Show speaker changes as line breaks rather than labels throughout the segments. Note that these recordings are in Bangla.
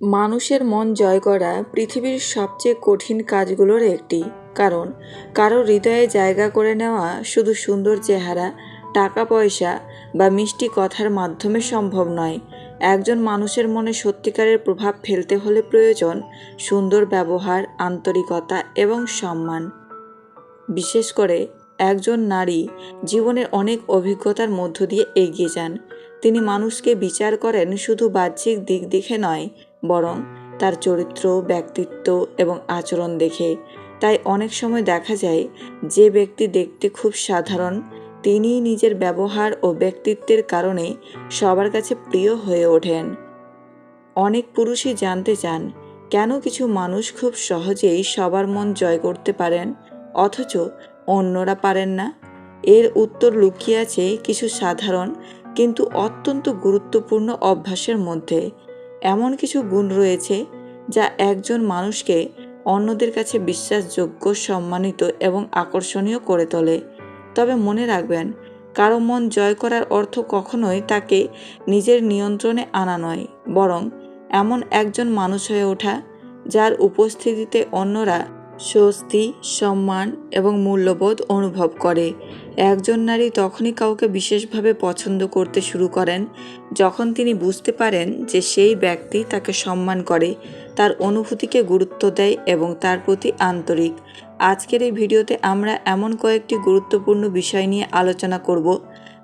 মানুষের মন জয় করা পৃথিবীর সবচেয়ে কঠিন কাজগুলোর একটি। কারণ কারো হৃদয়ে জায়গা করে নেওয়া শুধু সুন্দর চেহারা, টাকা পয়সা বা মিষ্টি কথার মাধ্যমে সম্ভব নয়। একজন মানুষের মনে সত্যিকারের প্রভাব ফেলতে হলে প্রয়োজন সুন্দর ব্যবহার, আন্তরিকতা এবং সম্মান। বিশেষ করে একজন নারী জীবনের অনেক অভিজ্ঞতার মধ্য দিয়ে এগিয়ে যান। তিনি মানুষকে বিচার করেন শুধু বাহ্যিক দিক দেখে নয়, বরং তার চরিত্র, ব্যক্তিত্ব এবং আচরণ দেখে। তাই অনেক সময় দেখা যায় যে ব্যক্তি দেখতে খুব সাধারণ, তিনিই নিজের ব্যবহার ও ব্যক্তিত্বের কারণে সবার কাছে প্রিয় হয়ে ওঠেন। অনেক পুরুষই জানতে চান কেন কিছু মানুষ খুব সহজেই সবার মন জয় করতে পারেন, অথচ অন্যরা পারেন না। এর উত্তর লুকিয়ে আছে কিছু সাধারণ কিন্তু অত্যন্ত গুরুত্বপূর্ণ অভ্যাসের মধ্যে। এমন কিছু গুণ রয়েছে যা একজন মানুষকে অন্যদের কাছে বিশ্বাসযোগ্য, সম্মানিত এবং আকর্ষণীয় করে তোলে। তবে মনে রাখবেন, কারো মন জয় করার অর্থ কখনোই তাকে নিজের নিয়ন্ত্রণে আনা নয়, বরং এমন একজন মানুষ হয়ে ওঠা যার উপস্থিতিতে অন্যরা স্বস্তি, সম্মান এবং মূল্যবোধ অনুভব করে। একজন নারী তখনই কাউকে বিশেষভাবে পছন্দ করতে শুরু করেন যখন তিনি বুঝতে পারেন যে সেই ব্যক্তি তাকে সম্মান করে, তার অনুভূতিকে গুরুত্ব দেয় এবং তার প্রতি আন্তরিক। আজকের এই ভিডিওতে আমরা এমন কয়েকটি গুরুত্বপূর্ণ বিষয় নিয়ে আলোচনা করব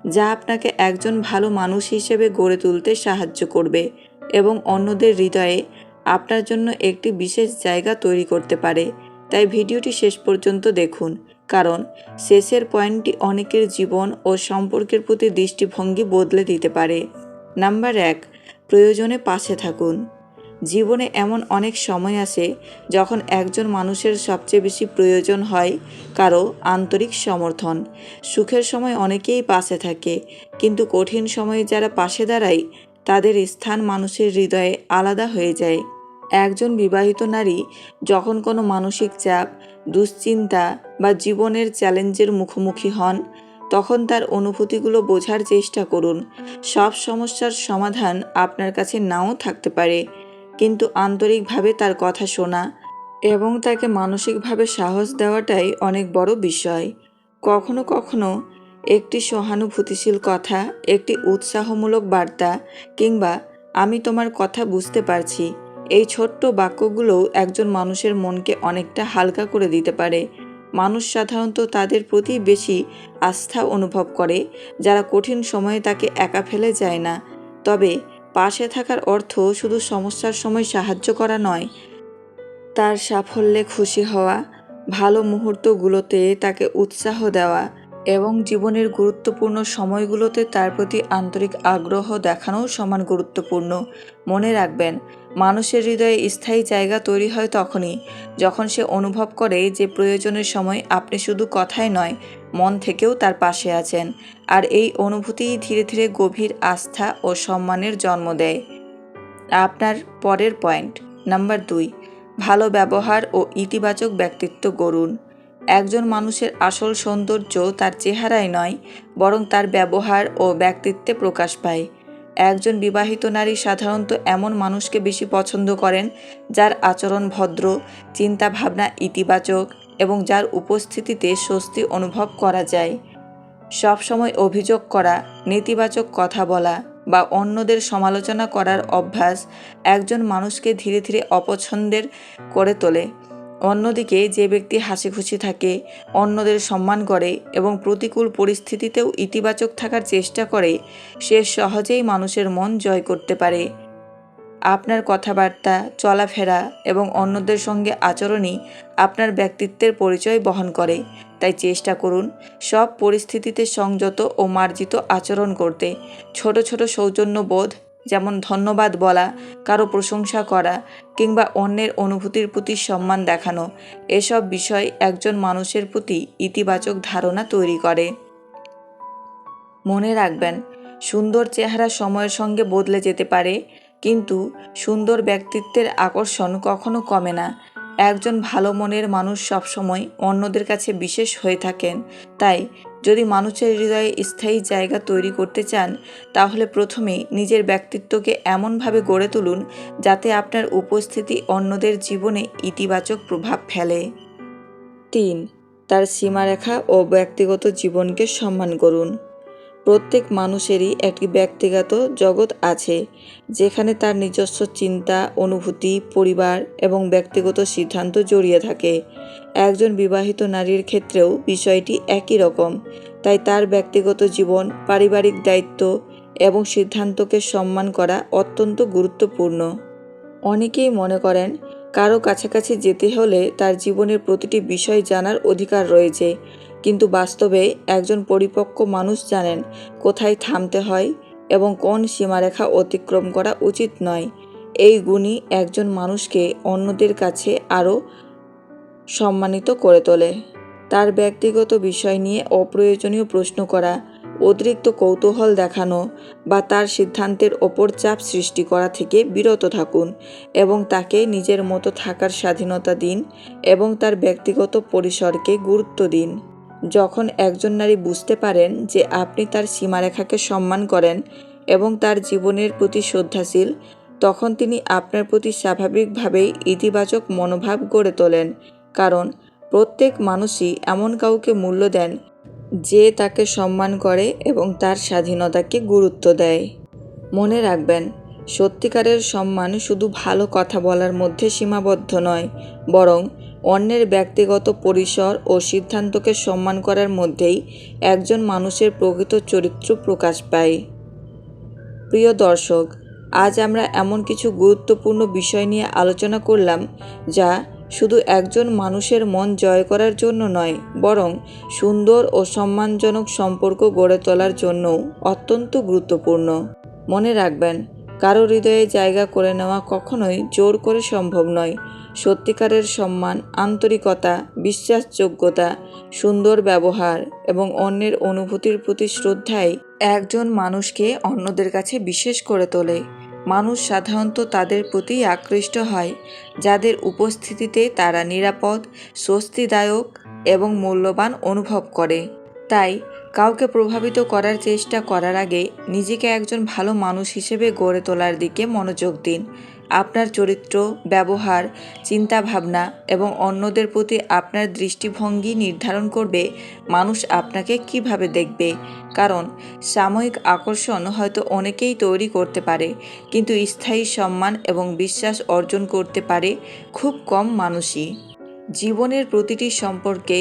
যা আপনাকে একজন ভালো মানুষ হিসেবে গড়ে তুলতে সাহায্য করবে এবং অন্যদের হৃদয়ে আপনার জন্য একটি বিশেষ জায়গা তৈরি করতে পারে। তাই ভিডিওটি শেষ পর্যন্ত দেখুন, কারণ শেষের পয়েন্টটি অনেকের জীবন ও সম্পর্কের প্রতি দৃষ্টিভঙ্গি বদলে দিতে পারে। নাম্বার 1, প্রয়োজনে পাশে থাকুন। জীবনে এমন অনেক সময় আসে যখন একজন মানুষের সবচেয়ে বেশি প্রয়োজন হয় কারো আন্তরিক সমর্থন। সুখের সময় অনেকেই পাশে থাকে, কিন্তু কঠিন সময়ে যারা পাশে দাঁড়ায় তাদের স্থান মানুষের হৃদয়ে আলাদা হয়ে যায়। একজন বিবাহিত নারী যখন কোনো মানসিক চাপ, দুশ্চিন্তা বা জীবনের চ্যালেঞ্জের মুখোমুখি হন, তখন তার অনুভূতিগুলো বোঝার চেষ্টা করুন। সব সমস্যার সমাধান আপনার কাছে নাও থাকতে পারে, কিন্তু আন্তরিকভাবে তার কথা শোনা এবং তাকে মানসিকভাবে সাহস দেওয়াটাই অনেক বড় বিষয়। কখনো কখনো একটি সহানুভূতিশীল কথা, একটি উৎসাহমূলক বার্তা কিংবা "আমি তোমার কথা বুঝতে পারছি", এই ছোট্ট বাক্যগুলোও একজন মানুষের মনকে অনেকটা হালকা করে দিতে পারে। মানুষ সাধারণত তাদের প্রতি বেশি আস্থা অনুভব করে যারা কঠিন সময়ে তাকে একা ফেলে যায় না। তবে পাশে থাকার অর্থ শুধু সমস্যার সময় সাহায্য করা নয়, তার সাফল্যে খুশি হওয়া, ভালো মুহূর্তগুলোতে তাকে উৎসাহ দেওয়া এবং জীবনের গুরুত্বপূর্ণ সময়গুলোতে তার প্রতি আন্তরিক আগ্রহ দেখানোও সমান গুরুত্বপূর্ণ। মনে রাখবেন, মানুষের হৃদয়ে স্থায়ী জায়গা তৈরি হয় তখনই যখন সে অনুভব করে যে প্রয়োজনের সময় আপনি শুধু কথায় নয়, মন থেকেও তার পাশে আছেন। আর এই অনুভূতিই ধীরে ধীরে গভীর আস্থা ও সম্মানের জন্ম দেয়। আপনার পরের পয়েন্ট, নাম্বার 2, ভালো ব্যবহার ও ইতিবাচক ব্যক্তিত্ব গড়ুন। একজন মানুষের আসল সৌন্দর্য তার চেহারায় নয়, বরং তার ব্যবহার ও ব্যক্তিত্বে প্রকাশ পায়। একজন বিবাহিত নারী সাধারণত এমন মানুষকে বেশি পছন্দ করেন যার আচরণ ভদ্র, চিন্তাভাবনা ইতিবাচক এবং যার উপস্থিতিতে স্বস্তি অনুভব করা যায়। সবসময় অভিযোগ করা, নেতিবাচক কথা বলা বা অন্যদের সমালোচনা করার অভ্যাস একজন মানুষকে ধীরে ধীরে অপছন্দের করে তোলে। অন্যদিকে যে ব্যক্তি হাসিখুশি থাকে, অন্যদের সম্মান করে এবং প্রতিকূল পরিস্থিতিতেও ইতিবাচক থাকার চেষ্টা করে, সে সহজেই মানুষের মন জয় করতে পারে। আপনার কথাবার্তা, চলাফেরা এবং অন্যদের সঙ্গে আচরণই আপনার ব্যক্তিত্বের পরিচয় বহন করে। তাই চেষ্টা করুন সব পরিস্থিতিতে সংযত ও মার্জিত আচরণ করতে। ছোট ছোট সৌজন্যবোধ, যেমন ধন্যবাদ বলা, কারো প্রশংসা করা কিংবা অন্যের অনুভূতির প্রতি সম্মান দেখানো, এসব বিষয় একজন মানুষের প্রতি ইতিবাচক ধারণা তৈরি করে। মনে রাখবেন, সুন্দর চেহারা সময়ের সঙ্গে বদলে যেতে পারে, কিন্তু সুন্দর ব্যক্তিত্বের আকর্ষণ কখনো কমে না। একজন ভালো মনের মানুষ সবসময় অন্যদের কাছে বিশেষ হয়ে থাকেন। তাই যদি মানুষের হৃদয়ে স্থায়ী জায়গা তৈরি করতে চান, তাহলে প্রথমে নিজের ব্যক্তিত্বকে এমনভাবে গড়ে তুলুন যাতে আপনার উপস্থিতি অন্যদের জীবনে ইতিবাচক প্রভাব ফেলে। 3. তার সীমারেখা ও ব্যক্তিগত জীবনকে সম্মান করুন। প্রত্যেক মানুষেরই একটি ব্যক্তিগত জগৎ আছে, যেখানে তার নিজস্ব চিন্তা, অনুভূতি, পরিবার এবং ব্যক্তিগত সিদ্ধান্ত জড়িয়ে থাকে। একজন বিবাহিত নারীর ক্ষেত্রেও বিষয়টি একই রকম। তাই তার ব্যক্তিগত জীবন, পারিবারিক দায়িত্ব এবং সিদ্ধান্তকে সম্মান করা অত্যন্ত গুরুত্বপূর্ণ। অনেকেই মনে করেন কারো কাছাকাছি যেতে হলে তার জীবনের প্রতিটি বিষয় জানার অধিকার রয়েছে, কিন্তু বাস্তবে একজন পরিপক্ক মানুষ জানেন কোথায় থামতে হয় এবং কোন সীমারেখা অতিক্রম করা উচিত নয়। এই গুণই একজন মানুষকে অন্যদের কাছে আরও সম্মানিত করে তোলে। তার ব্যক্তিগত বিষয় নিয়ে অপ্রয়োজনীয় প্রশ্ন করা, অতিরিক্ত কৌতূহল দেখানো বা তার সিদ্ধান্তের ওপর চাপ সৃষ্টি করা থেকে বিরত থাকুন এবং তাকে নিজের মতো থাকার স্বাধীনতা দিন এবং তার ব্যক্তিগত পরিসরকে গুরুত্ব দিন। যখন একজন নারী বুঝতে পারেন যে আপনি তার সীমারেখাকে সম্মান করেন এবং তার জীবনের প্রতি শ্রদ্ধাশীল, তখন তিনি আপনার প্রতি স্বাভাবিকভাবেই ইতিবাচক মনোভাব গড়ে তোলেন। কারণ প্রত্যেক মানুষই এমন কাউকে মূল্য দেন যে তাকে সম্মান করে এবং তার স্বাধীনতাকে গুরুত্ব দেয়। মনে রাখবেন, সত্যিকারের সম্মান শুধু ভালো কথা বলার মধ্যে সীমাবদ্ধ নয়, বরং অন্যের ব্যক্তিগত পরিসর ও সিদ্ধান্তকে সম্মান করার মধ্যেই একজন মানুষের প্রকৃত চরিত্র প্রকাশ পায়। প্রিয় দর্শক, আজ আমরা এমন কিছু গুরুত্বপূর্ণ বিষয় নিয়ে আলোচনা করলাম যা শুধু একজন মানুষের মন জয় করার জন্য নয়, বরং সুন্দর ও সম্মানজনক সম্পর্ক গড়ে তোলার জন্যও অত্যন্ত গুরুত্বপূর্ণ। মনে রাখবেন, কারো হৃদয়ে জায়গা করে নেওয়া কখনোই জোর করে সম্ভব নয়। সত্যিকারের সম্মান, আন্তরিকতা, বিশ্বাসযোগ্যতা, সুন্দর ব্যবহার এবং অন্যের অনুভূতির প্রতি শ্রদ্ধাই একজন মানুষকে অন্যদের কাছে বিশেষ করে তোলে। মানুষ সাধারণত তাদের প্রতি আকৃষ্ট হয় যাদের উপস্থিতিতে তারা নিরাপদ, স্বস্তিদায়ক এবং মূল্যবান অনুভব করে। তাই কাউকে প্রভাবিত করার চেষ্টা করার আগে নিজেকে একজন ভালো মানুষ হিসেবে গড়ে তোলার দিকে মনোযোগ দিন। আপনার চরিত্র, ব্যবহার, চিন্তাভাবনা এবং অন্যদের প্রতি আপনার দৃষ্টিভঙ্গি নির্ধারণ করবে মানুষ আপনাকে কিভাবে দেখবে। কারণ সাময়িক আকর্ষণ হয়তো অনেকেই তৈরি করতে পারে, কিন্তু স্থায়ী সম্মান এবং বিশ্বাস অর্জন করতে পারে খুব কম মানুষই। জীবনের প্রতিটি সম্পর্কে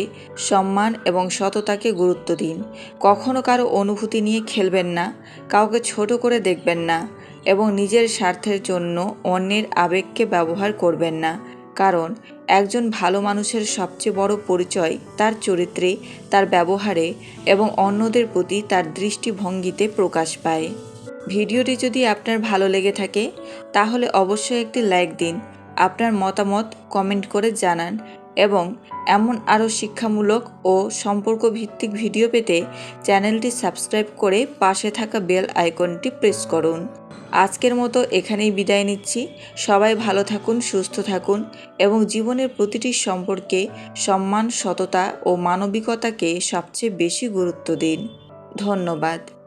সম্মান এবং সততাকে গুরুত্ব দিন। কখনো কারো অনুভূতি নিয়ে খেলবেন না, কাউকে ছোট করে দেখবেন না এবং নিজের স্বার্থের জন্য অন্যের আবেগকে ব্যবহার করবেন না। কারণ একজন ভালো মানুষের সবচেয়ে বড় পরিচয় তার চরিত্রে, তার ব্যবহারে এবং অন্যদের প্রতি তার দৃষ্টিভঙ্গিতে প্রকাশ পায়। ভিডিওটি যদি আপনার ভালো লেগে থাকে তাহলে অবশ্যই একটি লাইক দিন, আপনার মতামত কমেন্ট করে জানান এবং এমন আরও শিক্ষামূলক ও সম্পর্ক ভিত্তিক ভিডিও পেতে চ্যানেলটি সাবস্ক্রাইব করে পাশে থাকা বেল আইকনটি প্রেস করুন। আজকের মতো এখানেই বিদায় নিচ্ছি। সবাই ভালো থাকুন, সুস্থ থাকুন এবং জীবনের প্রতিটি সম্পর্কে সম্মান, সততা ও মানবিকতাকে সবচেয়ে বেশি গুরুত্ব দিন। ধন্যবাদ।